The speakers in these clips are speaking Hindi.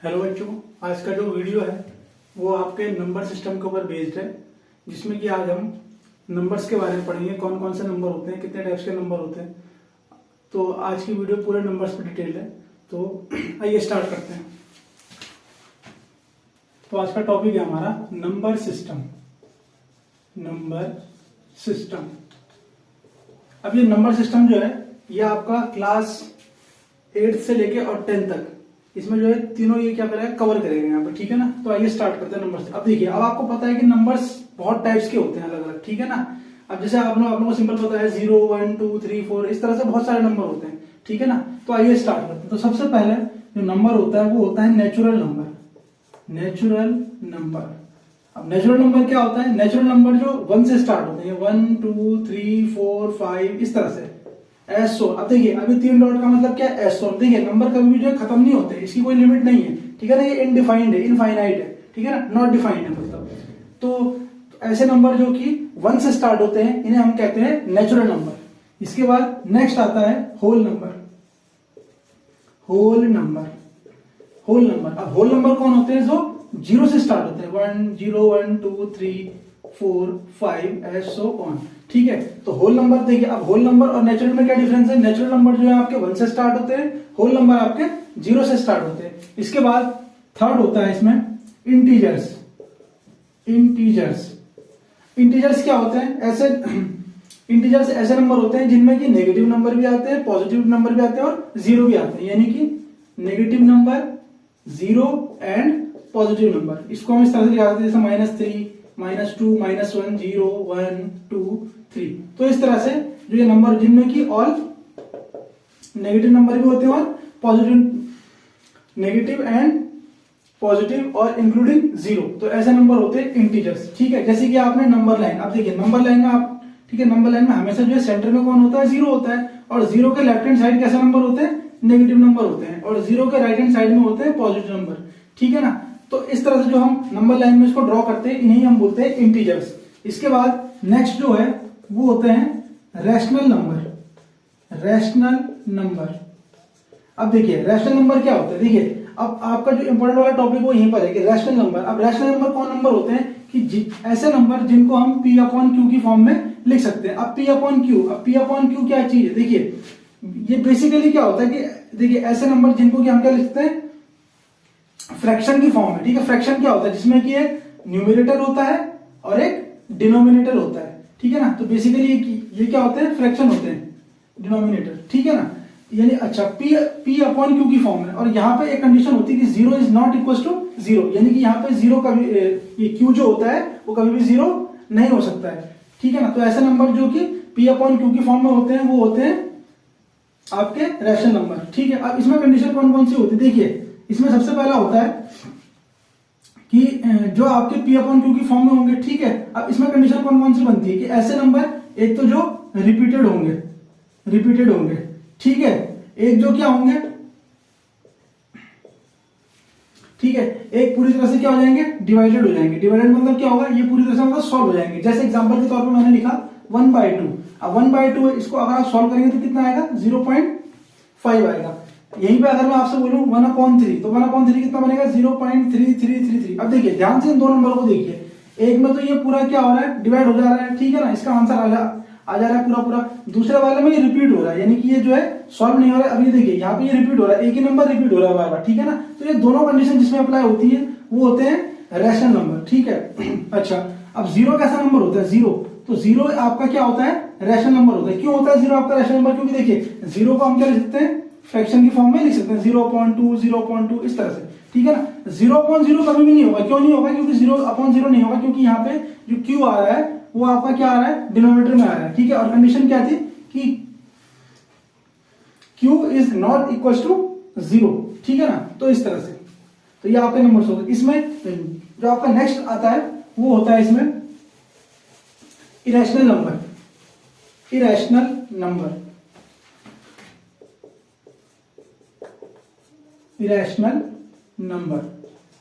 हेलो बच्चों, आज का जो वीडियो है वो आपके नंबर सिस्टम के ऊपर बेस्ड है, जिसमें कि आज हम नंबर्स के बारे में पढ़ेंगे। कौन कौन से नंबर होते हैं, कितने टाइप्स के नंबर होते हैं। तो आज की वीडियो पूरे नंबर्स पे डिटेल है। तो आइए स्टार्ट करते हैं। तो आज का टॉपिक है हमारा नंबर सिस्टम। Number system. अब ये नंबर सिस्टम जो है ये आपका क्लास 8 से लेके और 10 तक इसमें जो है तीनों ये क्या करेगा, कवर करेगा यहाँ पे, ठीक है ना। तो आइए स्टार्ट करते हैं नंबर से। अब देखिए, अब आपको पता है कि नंबर्स बहुत टाइप्स के होते हैं, अलग अलग, ठीक है ना। अब जैसे आप लोगों को सिंपल पता है 0 1 2 3 4 इस तरह से बहुत सारे नंबर होते हैं, ठीक है ना। तो आइए स्टार्ट करते हैं। तो सबसे पहले जो नंबर होता है वो होता है नेचुरल नंबर। Natural number. अब नेचुरल नंबर क्या होता है? नेचुरल नंबर जो 1 से स्टार्ट होते हैं, 1 2 3 4 5 इस तरह से एसो। अब देखिए, अभी 3 डॉट का मतलब क्या है? एसो। देखिए, नंबर कभी भी जो है खत्म नहीं होते, इसकी कोई लिमिट नहीं है, ठीक है ना। ये इनडिफाइंड है, इनफाइनाइट है, ठीक है ना, नॉट डिफाइंड है मतलब। तो ऐसे नंबर जो कि 1 से स्टार्ट होते हैं इन्हें हम कहते हैं नेचुरल नंबर। इसके बाद नेक्स्ट आता है whole number. Whole number. Whole number. अब होल नंबर कौन होते हैं? जो 0 से स्टार्ट होते हैं, 1 0 1 2 3 4 5 एंड सो ऑन, ठीक है। तो होल नंबर देखिए, अब होल नंबर और नेचुरल में क्या डिफरेंस है? नेचुरल नंबर जो है आपके 1 से स्टार्ट होते हैं, होल नंबर आपके 0 से स्टार्ट होते हैं। इसके बाद थर्ड होता है इसमें इंटीजर्स। इंटीजर्स। इंटीजर्स क्या होते हैं? ऐसे इंटीजर्स ऐसे नंबर होते हैं जिनमें कि नेगेटिव नंबर भी आते हैं, पॉजिटिव नंबर भी आते हैं और जीरो भी आते हैं, यानी कि negative number, zero and positive number. इसको हम इस तरह से लिखा सकते हैं जैसे -3 -2 -1 0 1 2 3। तो इस तरह से जो ये नंबर जिनमें कि ऑल नेगेटिव नंबर भी होते हैं और पॉजिटिव, नेगेटिव एंड पॉजिटिव और इंक्लूडिंग जीरो, तो ऐसे नंबर होते हैं इंटीजर्स, ठीक है। जैसे कि आपने नंबर लाइन, अब देखिए नंबर लाइन में आप, ठीक है, नंबर लाइन में हमेशा जो है सेंटर में कौन होता है? जीरो होता है। और जीरो के लेफ्ट हैंड साइड कैसे नंबर होते हैं? नेगेटिव नंबर होते हैं। और जीरो के राइट हैंड साइड में होते हैं पॉजिटिव नंबर, ठीक है ना। तो इस तरह से जो हम नंबर लाइन में इसको ड्रॉ करते हैं इन्हें हम बोलते हैं इंटीजर्स। इसके बाद नेक्स्ट जो है वो होते हैं रैशनल नंबर। Rational number. अब देखिए रैशनल नंबर क्या होता है? देखिए, अब आपका जो इंपॉर्टेंट वाला टॉपिक वो यहीं पर है कि रैशनल नंबर। अब रैशनल नंबर कौन नंबर होते हैं कि ऐसे नंबर जिनको हम P अपॉन Q की फॉर्म में लिख सकते हैं। अब P अपॉन Q, अब P अपॉन Q क्या चीज है? देखिए, ये बेसिकली क्या होता है कि देखिए ऐसे नंबर जिनको कि हम क्या लिखते हैं? फ्रैक्शन की फॉर्म में, ठीक है। फ्रैक्शन क्या होता है? जिसमें कि एक न्यूमरेटर होता है और एक डिनोमिनेटर होता है, ठीक है ना। तो बेसिकली ये क्या होते हैं? फ्रैक्शन होते हैं, डिनोमिनेटर, ठीक है ना। यानी अच्छा P अपॉन Q की फॉर्म में, और यहाँ पे एक कंडीशन होती है कि 0 इज नॉट इक्वल टू 0, यानी कि यहाँ पे 0 कभी, ये Q जो होता है वो कभी भी 0 नहीं हो सकता है, ठीक है ना। तो ऐसे नंबर जो कि P अपॉन Q की फॉर्म में होते हैं वो होते हैं आपके रैशनल नंबर, ठीक है। अब इसमें कंडीशन कौन कौन सी होती है? देखिए, इसमें सबसे पहला होता है कि जो आपके P अपॉन Q की फॉर्म में होंगे, ठीक है। अब इसमें कंडीशन कौन कौन सी बनती है कि ऐसे नंबर एक तो जो रिपीटेड होंगे, रिपीटेड होंगे, ठीक है। एक जो क्या होंगे, ठीक है, एक पूरी तरह से क्या हो जाएंगे? डिवाइडेड हो जाएंगे। डिवाइडेड मतलब क्या होगा? ये पूरी तरह से मतलब सॉल्व हो जाएंगे। जैसे एग्जांपल के तौर पर मैंने लिखा 1/2। अब 1/2 इसको अगर आप सॉल्व करेंगे तो कितना आएगा? 0.5 आएगा। यहीं पे अगर मैं आपसे बोलूं 1/3, तो 1/3 कितना बनेगा? 0.3333। अब देखिए ध्यान से इन दो नंबरों को देखिए, एक में तो ये पूरा क्या हो रहा है? डिवाइड हो जा रहा है, ठीक है ना, इसका आंसर आ जा रहा है पूरा पूरा। दूसरे वाले में ये रिपीट हो रहा है, यानी कि ये जो है सॉल्व नहीं हो रहा है। अभी देखिए यहाँ पे ये रिपीट हो रहा है, एक ही नंबर रिपीट हो रहा है बार बार, ठीक है ना। तो ये दोनों कंडीशन जिसमें अप्लाई होती है वो होते हैं रैशनल नंबर, ठीक है। अच्छा, अब जीरो कैसा नंबर होता है? जीरो, तो जीरो आपका क्या होता है? रैशनल नंबर होता है। क्यों होता है जीरो आपका रैशनल नंबर? क्योंकि देखिए जीरो को हम क्या लिख सकते हैं? फ्रैक्शन की फॉर्म में लिख सकते हैं, 0.2 0.2 इस तरह से, ठीक है ना। 0/0 कभी भी नहीं होगा। क्यों नहीं होगा? क्योंकि 0/0 नहीं होगा, क्योंकि यहाँ पे जो Q आ रहा है वो आपका क्या आ रहा है? डिनोमिनेटर में आ रहा है, ठीक है। और कंडीशन क्या थी कि Q is not equal to 0, ठीक है ना। तो इस तरह से, तो ये आपके नंबर्स हो गए। इसमें जो आपका नेक्स्ट आता है वो होता है इसमें irrational number. Irrational number. Irrational number.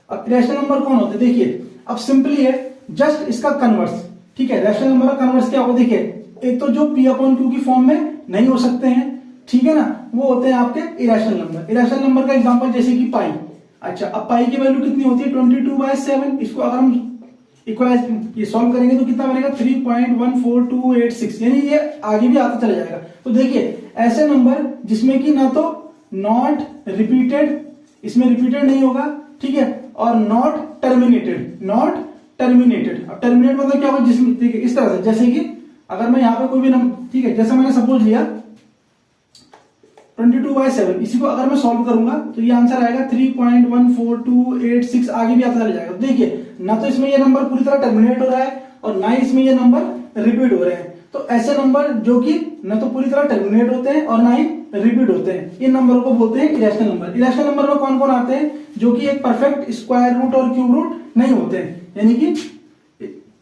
अब इरेशनल नंबर कौन होते हैं? देखिए, अब सिंपली है जस्ट इसका कन्वर्स, ठीक है। रैशनल नंबर का कन्वर्स क्या होगा? देखिए, एक तो जो P अपॉन Q की फॉर्म में नहीं हो सकते हैं, ठीक है ना, वो होते हैं आपके इरेशनल नंबर। इरेशनल नंबर का एग्जांपल जैसे कि पाई। अच्छा, अब पाई की वैल्यू कितनी होती है 22/7। इसको अगर हम इक्वलाइज ये सॉल्व करेंगे तो कितना बनेगा 3.14286, यानी ये आगे भी आता चला जाएगा। तो देखिए ऐसे नंबर जिसमें कि ना तो नॉट रिपीटेड, इसमें रिपीटेड नहीं होगा, ठीक है, और नॉट टर्मिनेटेड, नॉट टर्मिनेटेड। अब टर्मिनेट मतलब क्या होगा, जिसमें देखिए इस तरह से, जैसे कि अगर मैं यहाँ पे कोई भी नंबर, ठीक है, जैसे मैंने सपोज लिया 22/7, इसी को अगर मैं सॉल्व करूंगा तो ये आंसर आएगा 3.14286, आगे भी आता चला जाएगा। देखिए ना तो इसमें ये नंबर पूरी तरह टर्मिनेट हो रहा है और ना ही इसमें ये नंबर रिपीट हो रहे हैं। तो ऐसे नंबर जो कि ना तो पूरी तरह टर्मिनेट होते हैं और ना ही रिपीट होते हैं, इन नंबरों को बोलते हैं इरेशनल नंबर। इरेशनल नंबर में कौन कौन आते हैं, जो कि एक परफेक्ट स्क्वायर रूट और क्यूब रूट नहीं होते हैं, यानी कि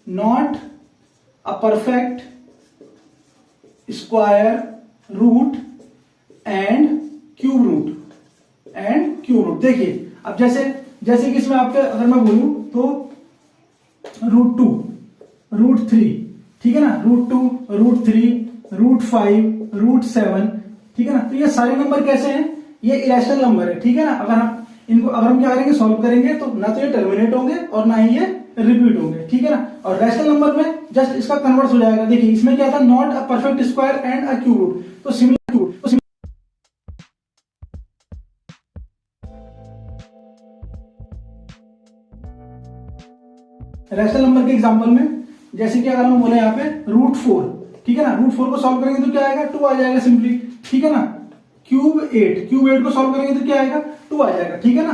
not a perfect square root and cube root. देखिए अब जैसे कि इसमें आपके अगर मैं बोलूं तो √2, √3, ठीक है ना, √2, √3, √5, √7, ठीक है ना। तो ये सारे नंबर कैसे हैं, ये इरेशनल नंबर है, ठीक है ना। अगर हम क्या करेंगे, सॉल्व करेंगे तो ना तो ये टर्मिनेट होंगे और ना ही ये रिपीट होंगे, ठीक है ना। और रैशनल नंबर में जस्ट इसका कन्वर्ट हो जाएगा। देखिए इसमें क्या था, not a perfect square and a cube root, तो सिमिलर रैशनल नंबर के एग्जांपल में, जैसे कि अगर हम बोले यहाँ पे √4, ठीक है ना, √4 को सॉल्व करेंगे तो क्या आएगा 2 आ जाएगा सिंपली, ठीक है ना। क्यूब 8 को सॉल्व करेंगे तो क्या आएगा 2 आ जाएगा, ठीक है ना।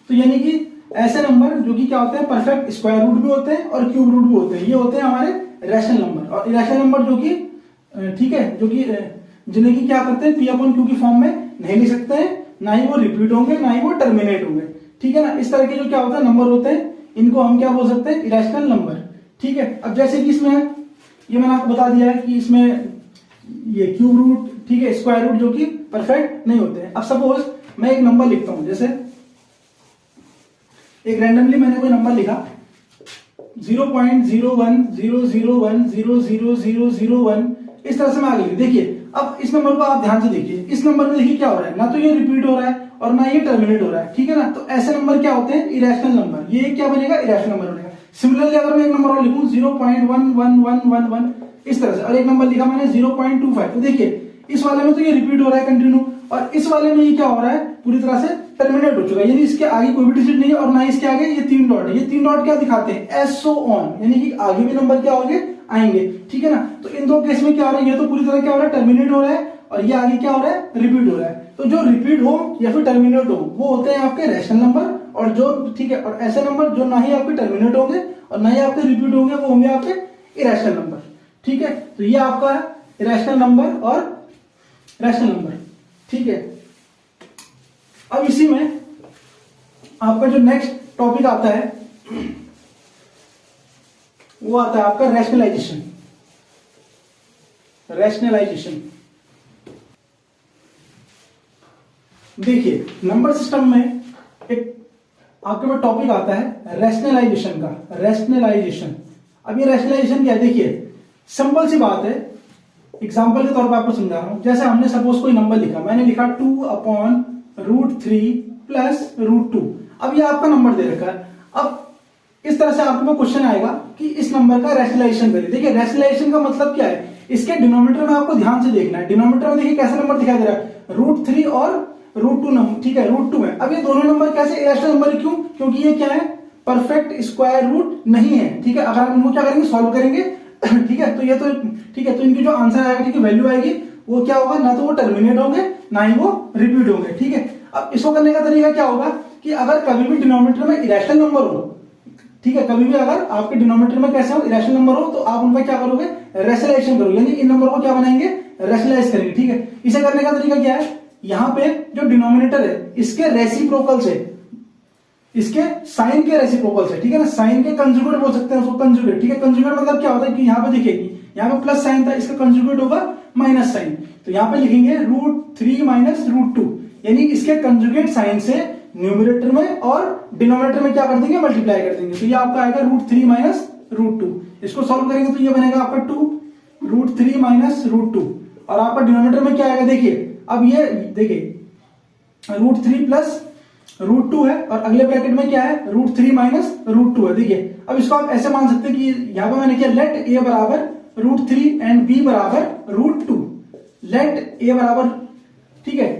तो यानी कि ऐसे नंबर जो कि क्या होते हैं, परफेक्ट स्क्वायर रूट भी होते हैं और क्यूब रूट भी होते हैं, ये होते हैं हमारे रैशनल नंबर। और इरेशनल नंबर जो कि ठीक है, जो कि जिन्हें की क्या करते हैं P/Q की फॉर्म में नहीं लिख सकते हैं, ना ही वो रिपीट होंगे ना ही वो टर्मिनेट होंगे, ठीक है ना। इस तरह के जो क्या होते हैं नंबर होते हैं, इनको हम क्या बोल सकते हैं, इरेशनल नंबर, ठीक है। अब जैसे कि इसमें ये मैंने आपको बता दिया है कि इसमें ये क्यूब रूट, ठीक है, स्क्वायर रूट जो कि परफेक्ट नहीं होते हैं। अब सपोज मैं एक नंबर लिखता हूं, जैसे एक रैंडमली मैंने कोई नंबर लिखा 0.0100100001, इस तरह से मैं आगे लिख। देखिए अब इस नंबर को आप ध्यान से देखिए, इस नंबर में देखिए क्या हो रहा है, ना तो ये रिपीट हो रहा है और ना ये टर्मिनेट हो रहा है, ठीक है ना। तो ऐसे नंबर क्या होते हैं, इरेशनल नंबर। ये क्या बनेगा, इरेशनल नंबर बनेगा। सिमिलरली अगर मैं एक नंबर और लिखूं 0.11111, इस तरह से, और एक नंबर लिखा मैंने 0.25, तो देखिए इस वाले में तो ये रिपीट हो रहा है कंटिन्यू, और इस वाले में ये क्या हो रहा है, पूरी तरह से टर्मिनेट हो चुका है, यानी इसके आगे कोई भी डिजिट नहीं है और ना इसके आगे ये 3 डॉट है। ये 3 डॉट क्या दिखाते हैं, एस सो ऑन, यानी कि आगे भी नंबर क्या होंगे, आएंगे, ठीक है ना। तो इन दो केस में क्या हो रहा है, ये तो पूरी तरह क्या हो रहा है, टर्मिनेट हो रहा है, और ये आगे क्या हो रहा है, रिपीट हो रहा है। तो जो रिपीट हो या फिर टर्मिनेट हो वो होते हैं आपके रैशनल नंबर, और जो, ठीक है, और ऐसे नंबर जो ना ही आपके टर्मिनेट होंगे और ना ही आपके रिपीट होंगे वो होंगे आपके इरेशनल नंबर, ठीक है। तो ये आपका इरेशनल नंबर और रैशनल नंबर, ठीक है। अब इसी में आपका जो नेक्स्ट टॉपिक आता है वो आता है आपका रैशनलाइजेशन। देखिए नंबर सिस्टम में एक आपके पास टॉपिक आता है रैशनलाइजेशन का, रैशनलाइजेशन। अब ये रैशनलाइजेशन क्या है, देखिए सिंपल सी बात है, एग्जांपल के तौर पर आपको समझा रहा हूं। जैसे हमने सपोज कोई नंबर लिखा, मैंने लिखा 2/√3 + √2। अब ये आपका नंबर दे रखा है। अब इस तरह से आपके पास क्वेश्चन आएगा कि इस नंबर का रैशनलाइजेशन करिए। देखिए रैशनलाइजेशन का मतलब क्या है, इसके डिनोमिनेटर में आपको ध्यान से देखना है। डिनोमिनेटर में देखिए कैसा नंबर दिखाई दे रहा है, √3 और √2 नंबर, ठीक है, √2 है। अब ये दोनों नंबर कैसे इरेशनल नंबर है, क्यों, क्योंकि ये क्या है, परफेक्ट स्क्वायर रूट नहीं है, ठीक है। अगर आप इनको क्या करेंगे, सॉल्व करेंगे, ठीक है, तो ये तो ठीक है, तो इनकी जो आंसर आएगा, ठीक है, वैल्यू आएगी, वो क्या होगा, ना तो वो टर्मिनेट होंगे ना ही वो रिपीट होंगे, ठीक है। अब इसको करने का तरीका क्या होगा कि अगर कभी भी डिनोमिनेटर में इरेशनल नंबर हो, ठीक है, कभी भी अगर आपके डिनोमिनेटर में कैसे हो, इरेशनल नंबर हो, तो आप उनका क्या करोगे, रैशनलाइजेशन करोगे, यानी इन नंबर को क्या बनाएंगे, रैशनलाइज करेंगे, ठीक है। इसे करने का तरीका क्या है, यहां पे जो डिनोमिनेटर है इसके रेसिप्रोकल से, इसके साइन के रेसिप्रोकल से, ठीक है ना, साइन के कंजुगेट बोल सकते हैं उसको, कंजुगेट, ठीक है। कंजुगेट मतलब क्या होता है कि यहाँ पे देखिए, यहाँ पे प्लस साइन था, इसका कंजुगेट होगा माइनस साइन, तो यहाँ पे लिखेंगे √3 - √2, यानी इसके कंजुगेट साइन से न्यूमरेटर में और डिनोमिनेटर में क्या कर देंगे, मल्टीप्लाई कर देंगे। तो ये आपका आएगा √3 - √2। इसको सॉल्व करेंगे तो ये बनेगा आपका 2 √3 - √2, और आपका डिनोमिनेटर में क्या आएगा, देखिए अब ये देखिए √3 + √2 है और अगले ब्रैकेट में क्या है √3 माइनस √2 है। देखिए अब इसको आप ऐसे मान सकते हैं कि यहां पे मैंने किया लेट a बराबर √3 एंड b बराबर √2। लेट a बराबर ठीक है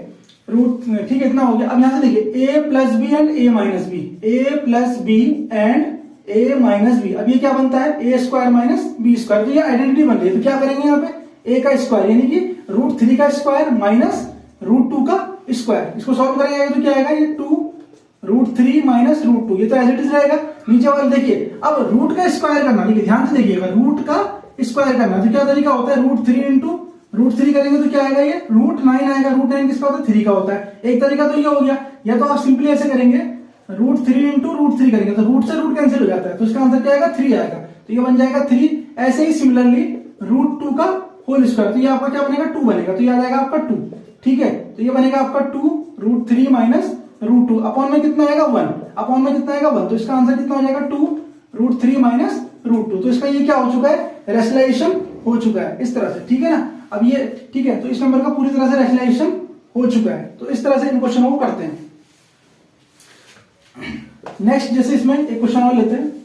ठीक है इतना हो गया। अब यहां से देखिए a plus B and a minus B, a plus B and a minus B. अब ये क्या बनता है a square minus B square. तो ये आइडेंटिटी बन रही है। तो क्या करेंगे यहाँ पे a का स्क्वायर यानी कि √3 का स्क्वायर माइनस √2 का स्क्वायर, इसको सॉल्व करेंगे तो क्या आएगा ये 2√3 माइनस √2। ये तो एज इट इज रहेगा। नीचे वाले देखिए अब रूट का स्क्वायर करना, देखिए ध्यान से देखिएगा रूट का स्क्वायर करना तो क्या तरीका होता है √3 इंटू √3 करेंगे तो क्या आएगा ये √9 आएगा। √9 किसका होता है 3 का होता है। एक तरीका तो ये हो गया, या तो आप सिंपली ऐसे करेंगे √3 इंटू √3 करेंगे तो रूट से रूट कैंसिल हो जाता है तो इसका आंसर क्या आएगा 3 आएगा। तो ये बन जाएगा 3। ऐसे ही सिमिलरली √2 का होल स्क्वायर तो ये आपका क्या बनेगा 2 बनेगा। तो ये आ जाएगा आपका 2। ठीक है तो ये बनेगा आपका 2√3 माइनस √2 अपॉन में कितना आएगा 1, अपॉन में कितना आएगा 1। तो इसका आंसर कितना हो जाएगा 2√3 माइनस √2। तो इसका ये क्या हो चुका है रेशनलाइजेशन हो चुका है इस तरह से। ठीक है ना। अब ये ठीक है तो इस नंबर का पूरी तरह से रेशनलाइजेशन हो चुका है। तो इस तरह से इन क्वेश्चनों को करते हैं। नेक्स्ट जैसे इसमें एक क्वेश्चन और लेते हैं।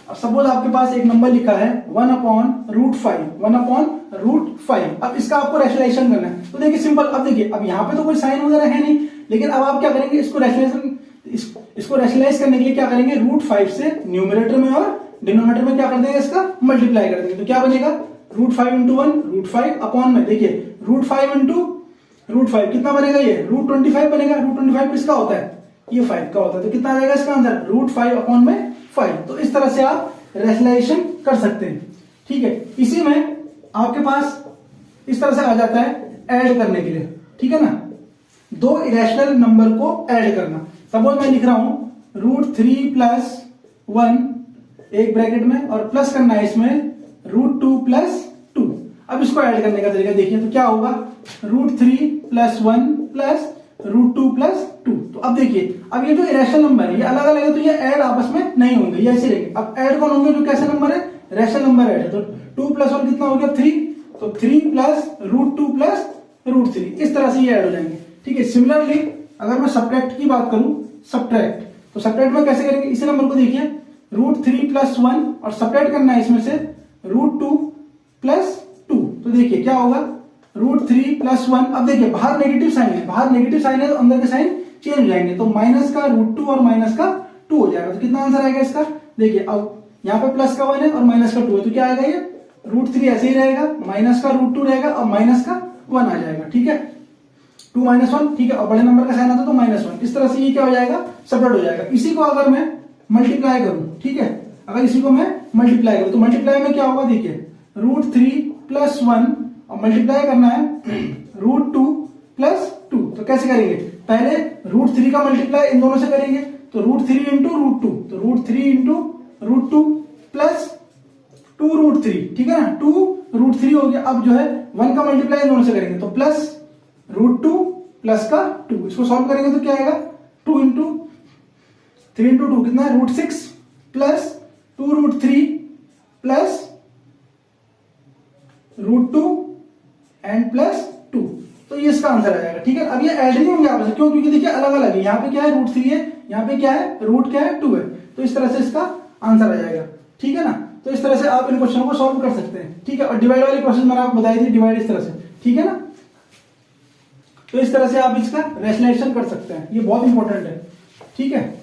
अब सपोज आपके पास एक नंबर लिखा है 1/√5, 1/√5। अब इसका आपको रेशनलाइजेशन करना है। तो देखिए सिंपल, अब देखिए अब यहाँ पे तो कोई साइन वगैरह है नहीं, लेकिन अब आप क्या करेंगे इसको रेशनलाइज करने के लिए क्या करेंगे √5 से न्यूमरेटर में और डिनोमिनेटर में क्या कर देंगे इसका मल्टीप्लाई कर देंगे। तो क्या बनेगा √5 इंटू 1 √5 अपॉन में देखिए √5 इंटू √5 कितना बनेगा ये √25 बनेगा। √25 किसका होता है ये 5 का होता है। तो कितना आ जाएगा इसका आंसर √5 अपॉन में 5। तो इस तरह से आप रेशनलाइजेशन कर सकते हैं। ठीक है इसी में आपके पास इस तरह से आ जाता है ऐड करने के लिए। ठीक है ना, दो इरेशनल नंबर को ऐड करना। सपोज मैं लिख रहा हूं √3 प्लस 1 एक ब्रैकेट में और प्लस करना है इसमें √2 प्लस 2। अब इसको ऐड करने का तरीका देखिए तो क्या होगा √3 प्लस 1 प्लस √2 प्लस 2। तो अब देखिए अब ये जो इरेशनल नंबर है ये अलग अलग है तो ये ऐड आपस में नहीं होंगे, ये ऐसे रहेंगे। अब ऐड कौन होंगे जो कैसे नंबर है रेशनल नंबर ऐड है। तो 2 प्लस 1 कितना हो गया 3, तो 3 प्लस √2 प्लस √3 इस तरह से ये ऐड हो जाएंगे। ठीक है सिमिलरली अगर मैं सब्ट्रैक्ट की बात करूं सब्ट्रैक्ट, तो सब्ट्रैक्ट में कैसे करेंगे इसी नंबर को देखिए √3 प्लस 1 और सब्ट्रैक्ट करना है इसमें से √2 प्लस 2। तो देखिए क्या होगा √3 प्लस 1। अब देखिए बाहर नेगेटिव साइन है, बाहर नेगेटिव साइन है तो अंदर के साइन चेंज हो जाएंगे। तो माइनस का √2 और माइनस का 2 हो जाएगा। तो कितना आंसर आएगा इसका देखिए अब यहाँ पे प्लस का 1 है और माइनस का 2 है तो क्या आएगा ये √3 ऐसे ही रहेगा, माइनस का √2 रहेगा और माइनस का 1 आ जाएगा। ठीक है 2 माइनस 1 ठीक है और बड़े नंबर का साइन आता तो -1। इस तरह से ये क्या हो जाएगा सब्ट्रैक्ट हो जाएगा। इसी को अगर मैं मल्टीप्लाई करूं ठीक है अगर इसी को मैं मल्टीप्लाई करूं तो मल्टीप्लाई में क्या होगा देखिए √3 प्लस 1 और मल्टीप्लाई करना है √2 प्लस 2। तो कैसे करेंगे पहले √3 का मल्टीप्लाई इन दोनों से करेंगे तो √3 इंटू √2 तो √3 इंटू √2 प्लस 2√3 ठीक है ना 2√3 हो गया। अब जो है 1 का मल्टीप्लाई इन दोनों से करेंगे तो प्लस √2 प्लस का 2। इसको सॉल्व करेंगे तो क्या आएगा 2 इंटू 3 इंटू 2 कितना है √6 प्लस 2√3 प्लस √2 एंड प्लस 2। तो ये इसका आंसर आ जाएगा। ठीक है अब ये ऐड नहीं होंगे आपस में क्यों क्योंकि देखिए अलग अलग है। यहाँ पे क्या है √3 है, यहाँ पे क्या है क्या है 2 है। तो इस तरह से इसका आंसर आ जाएगा। ठीक है ना। तो इस तरह से आप इन क्वेश्चनों को सॉल्व कर सकते हैं। ठीक है और डिवाइड वाली प्रोसेस मैंने आपको बताई थी डिवाइड इस तरह से। ठीक है ना। तो इस तरह से आप इसका रेशनलाइजेशन कर सकते हैं, ये बहुत इंपॉर्टेंट है। ठीक है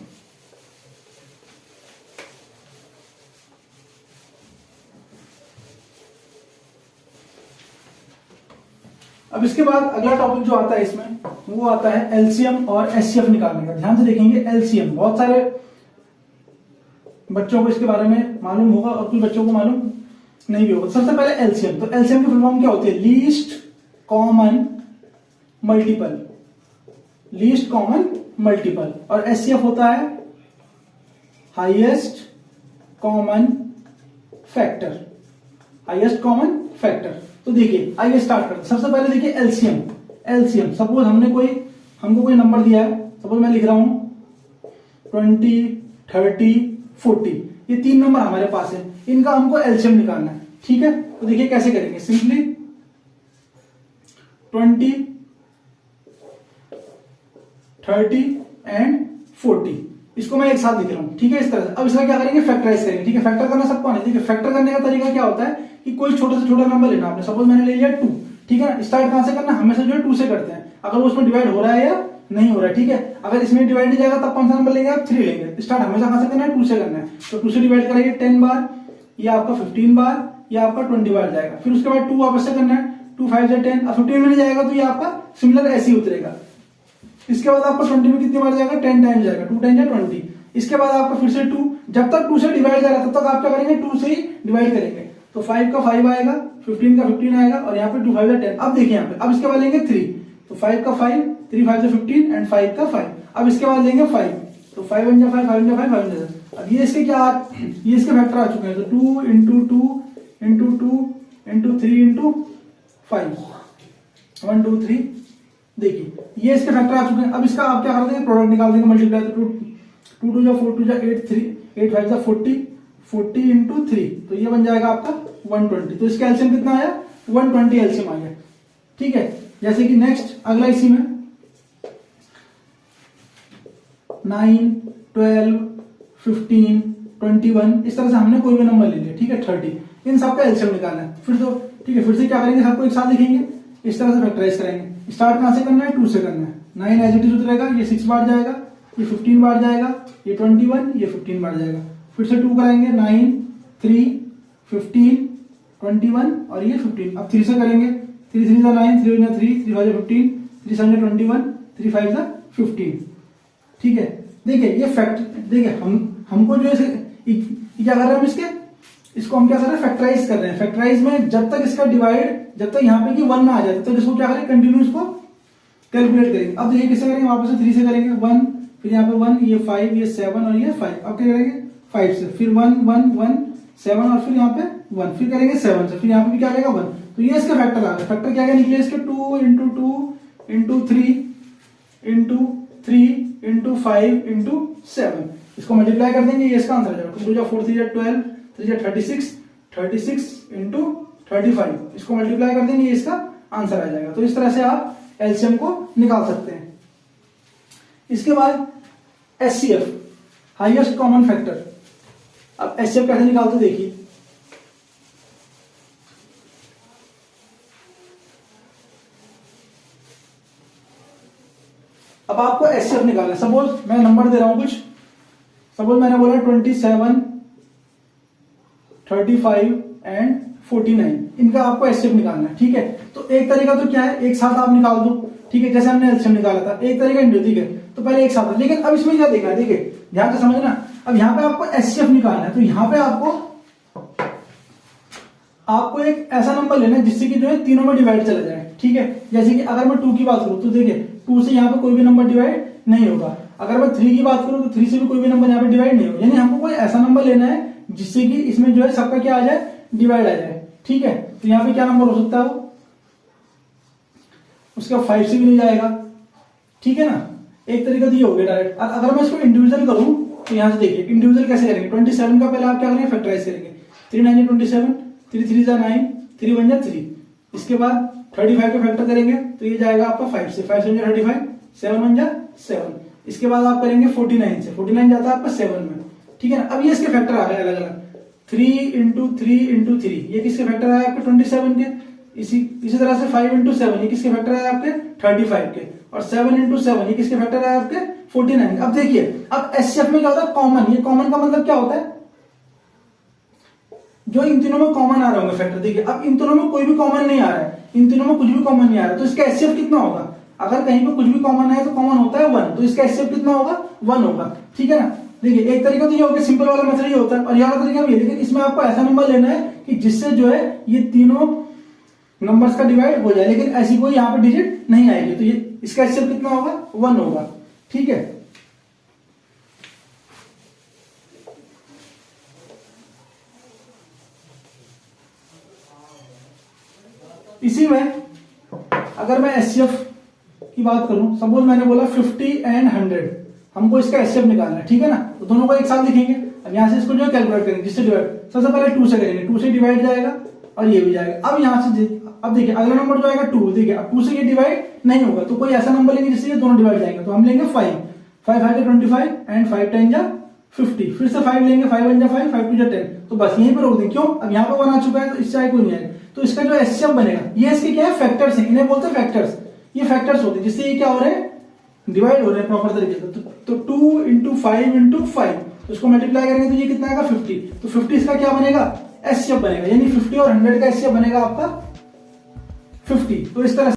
अब इसके बाद अगला टॉपिक जो आता है इसमें वो आता है एलसीएम और एचसीएफ निकालने का। ध्यान से देखेंगे एलसीएम बहुत सारे बच्चों को इसके बारे में मालूम होगा और कुछ बच्चों को मालूम नहीं भी होगा। सबसे पहले एलसीएम, तो एलसीएम की फुल फॉर्म क्या होती है least common multiple, least common multiple. और एचसीएफ होता है highest common factor, highest common factor. तो देखिए आइए स्टार्ट करते हैं। सबसे पहले देखिए एलसीएम, एलसीएम सपोज हमको कोई नंबर दिया है। सपोज मैं लिख रहा हूं 20 30 40 ये 3 नंबर हमारे पास है, इनका हमको एलसीएम निकालना है। ठीक है तो देखिए कैसे करेंगे सिंपली 20, 30 एंड 40। इसको मैं एक साथ लिख रहा हूं, ठीक है, इस तरह से। अब इसका क्या करेंगे, फैक्टराइज करेंगे, ठीक है। फैक्टर करना सबको आना है, ठीक है। फैक्टर करने का तरीका क्या होता है कि कोई छोटा से छोटा नंबर लेना आपने, सपोज मैंने ले लिया 2, ठीक है। स्टार्ट कहां से करना, हमेशा जो है 2 से करते हैं, अगर वो उसमें डिवाइड हो रहा है या नहीं हो रहा है, ठीक है। अगर इसमें डिवाइड नहीं जाएगा तब कौन सा नंबर लेंगे आप, 3 लेंगे। स्टार्ट हमेशा कहां से करना है, 2 से करना है, तो 2 से डिवाइड कराइए 10 बार, या आपका 15 बार, या आपका 20 बार जाएगा। फिर उसके बाद 2 वापस से करना है, 2 5 से 10, अब 15 में नहीं जाएगा तो ये आपका सिमिलर ऐसे ही उतरेगा। इसके बाद आपको 20 में कितनी बार जाएगा, 10 टाइम जाएगा, 2 10 या 20। इसके बाद आपका फिर से 2, जब तक 2 से डिवाइड जा रहा है तब तक आप क्या करेंगे, 2 से ही डिवाइड करेंगे। तो 5 का 5 आएगा, 15 का 15 आएगा, और यहाँ पे 2 5 10। अब देखिए यहाँ पे, अब इसके बाद लेंगे 3, तो 5 का 5, 3 5 से 15 एंड 5 का 5। अब इसके बाद लेंगे 5, तो 5 1 जा 5, 5 जा 5, 5 जा 5। अब ये इसके क्या, ये इसके फैक्टर आ चुके हैं, तो 2 इंटू 2 इंटू 2 इंटू 3 इंटू 5, 1 2 3। देखिए ये इसके फैक्टर आ चुके हैं। अब इसका आप क्या कर देंगे, प्रोडक्ट निकाल देंगे, मल्टीप्लाई, तो 2 2 जा 4 2 जा 8 3 8 5 जा 40, 40 इंटू 3, तो ये बन जाएगा आपका 120। तो इसका एलसीएम कितना आया, 120 एलसीएम आ गया, ठीक है। जैसे कि नेक्स्ट अगला इसी में 9 12 15 21, इस तरह से हमने कोई भी नंबर ले लिया, ठीक है। 30, इन सबका एलसीएम निकालना है। फिर तो ठीक है, फिर से क्या करेंगे, सबको एक साथ लिखेंगे, इस तरह से फैक्टराइज करेंगे। स्टार्ट कहां से करना है, 2 से करना है। 9 एज इट इज उतरेगा, ये 6 बार जाएगा, ये 15 बार जाएगा, ये 21, ये 15 बार जाएगा। फिर से 2 कराएंगे, 9 3 15 21 और ये 15। अब 3 से करेंगे, 3 3 जा 9, 3 1 3, 3 5 जा 15, 3 7 जा 21, 3 5 जा 15, ठीक है। देखिए ये फैक्ट, देखिए हमको जो है क्या कर रहे हैं हम, इसको हम क्या कर रहे हैं, फैक्टराइज कर रहे हैं। फैक्टराइज में जब तक इसका डिवाइड, जब तक यहाँ पे कि 1 ना आ जाए तब तक इसको क्या करें, कंटिन्यू इसको कैलकुलेट करेंगे। अब देखिए किससे करेंगे, वापस से 3 से करेंगे, 1, फिर यहाँ पे 1, ये 5, ये 7 और ये 5। अब क्या करेंगे 5 से, फिर 1 1 1 7 और फिर यहाँ पे 1, फिर करेंगे 7 से, फिर यहाँ पे भी क्या आएगा 1। तो ये इसका फैक्टर आ गया। फैक्टर क्या क्या निकले इसके, 2 into 2 into 3 into 3 into 5 into 7। इसको मल्टीप्लाई कर देंगे, ये इसका आंसर आ जाएगा। 2 2 जा 4 3 जा 12, 3 जा 36, 36 इंटू 35। इसको मल्टीप्लाई कर देंगे, ये इसका आंसर आ जाएगा। तो इस तरह से आप एलसीएम को निकाल सकते हैं। इसके बाद एचसीएफ, हाईएस्ट कॉमन फैक्टर। अब एचसीएफ कैसे निकालते देखिए, अब आपको एचसीएफ निकालना है। सपोज मैं नंबर दे रहा हूं कुछ, सपोज मैंने बोला 27 35 एंड 49, इनका आपको एचसीएफ निकालना है, ठीक है। तो एक तरीका तो क्या है, एक साथ आप निकाल दो, ठीक है, जैसे हमने एलसीएम निकाला था। एक तरीका इंडिविजुअल, ठीक है, तो पहले एक साथ। लेकिन अब इसमें क्या देखना है, देखिए ध्यान से समझना। अब यहाँ पे आपको एचसीएफ निकालना है, तो यहाँ पे आपको एक ऐसा नंबर लेना है जिससे कि जो है तीनों में डिवाइड चला जाए, ठीक है। जैसे कि अगर मैं 2 की बात करूं तो देखिए 2 से यहाँ पे कोई भी नंबर डिवाइड नहीं होगा। अगर मैं 3 की बात करूं तो 3 से भी कोई भी नंबर यहाँ पे डिवाइड नहीं होगा। यानी हमको कोई ऐसा नंबर लेना है जिससे कि इसमें जो है सबका क्या आ जाए, डिवाइड आ जाए, ठीक है। तो यहाँ पे क्या नंबर हो सकता है, वो उसका 5 से भी नहीं जाएगा, ठीक है ना। एक तरीका तो ये हो गया डायरेक्ट। अगर मैं इसको इंडिविजुअल करूं तो यहाँ से देखिए इंडिविजुअल कैसे करेंगे। 27 का पहले आप क्या करेंगे, फैक्टराइज करेंगे। 3 9 27, 3 3 जा 9, 3 1 जा 3। इसके बाद 35 का फैक्टर करेंगे तो ये जाएगा आपका 5 से, 5 7 जा 35, 7 1 जा 7। इसके बाद आप करेंगे 49 से, 49 जाता है आपका 7 में, ठीक है ना। अब ये इसके फैक्टर आ गए अलग अलग, 3 इंटू 3 इंटू 3, ये किसके फैक्टर आए आपके 27 के। इसी तरह से 5 इंटू 7, ये किसके फैक्टर आए आपके 35 के। और 7 इंटू 7, ये किसके फैक्टर आए आपके 49। अब देखिए अब एचसीएफ में क्या होता है, कॉमन। ये कॉमन का मतलब क्या होता है, जो इन तीनों में कॉमन आ रहे होंगे फैक्टर। देखिए अब इन तीनों में कोई भी कॉमन नहीं आ रहा है, इन तीनों में कुछ भी कॉमन नहीं आ रहा है, तो इसका एचसीएफ कितना होगा। अगर कहीं पे कुछ भी कॉमन है तो कॉमन होता है 1, तो इसका एचसीएफ कितना होगा, 1 होगा, ठीक है ना। देखिए एक तरीका तो ये हो गया, सिंपल वाला मेथड ये होता है, और ये वाला तरीका भी है। लेकिन इसमें आपको ऐसा नंबर लेना है कि जिससे जो है ये तीनों नंबर्स का डिवाइड हो जाए, लेकिन ऐसी कोई यहाँ पे डिजिट नहीं आएगी। तो ये इसका एचसीएफ कितना होगा, 1 होगा, ठीक है। इसी में अगर मैं एचसीएफ की बात करूं, सपोज मैंने बोला 50 एंड 100, हमको इसका एचसीएफ निकालना है, ठीक है ना। तो दोनों को एक साथ लिखेंगे। अब यहां से इसको जो कैलकुलेट करेंगे, जिससे डिवाइड, सबसे पहले 2 से करेंगे, 2 से डिवाइड जाएगा और ये भी जाएगा। अब यहां से अब देखिए अगला नंबर जो आएगा 2, देखिए अब 2 से ये डिवाइड नहीं होगा, तो कोई ऐसा नंबर लेंगे जिससे ये दोनों डिवाइड जाएंगे, तो हम लेंगे 5, 5 5 25 एंड 5 10 जा 50, फिर से 5 लेंगे, 5 1 जा 5, 5 2 जा 10, तो बस यहीं पे रोक दें। क्यों? अब यहाँ पे 1 आ चुका है तो इससे आगे कोई नहीं आएगा, तो इसका जो एचसीएफ बनेगा, ये इसके क्या है, फैक्टर्स हैं, इन्हें बोलते हैं फैक्टर्स, ये फैक्टर्स होते हैं जिससे ये क्या हो रहे हैं, डिवाइड हो रहे हैं प्रॉपर तरीके से। तो 2 इंटू 5 इंटू 5, तो इसको मल्टीप्लाई करेंगे तो ये कितना आएगा 50, तो 50 इसका क्या बनेगा, एचसीएफ बनेगा, यानी 50 और 100 का एचसीएफ बनेगा आपका 50। तो इस तरह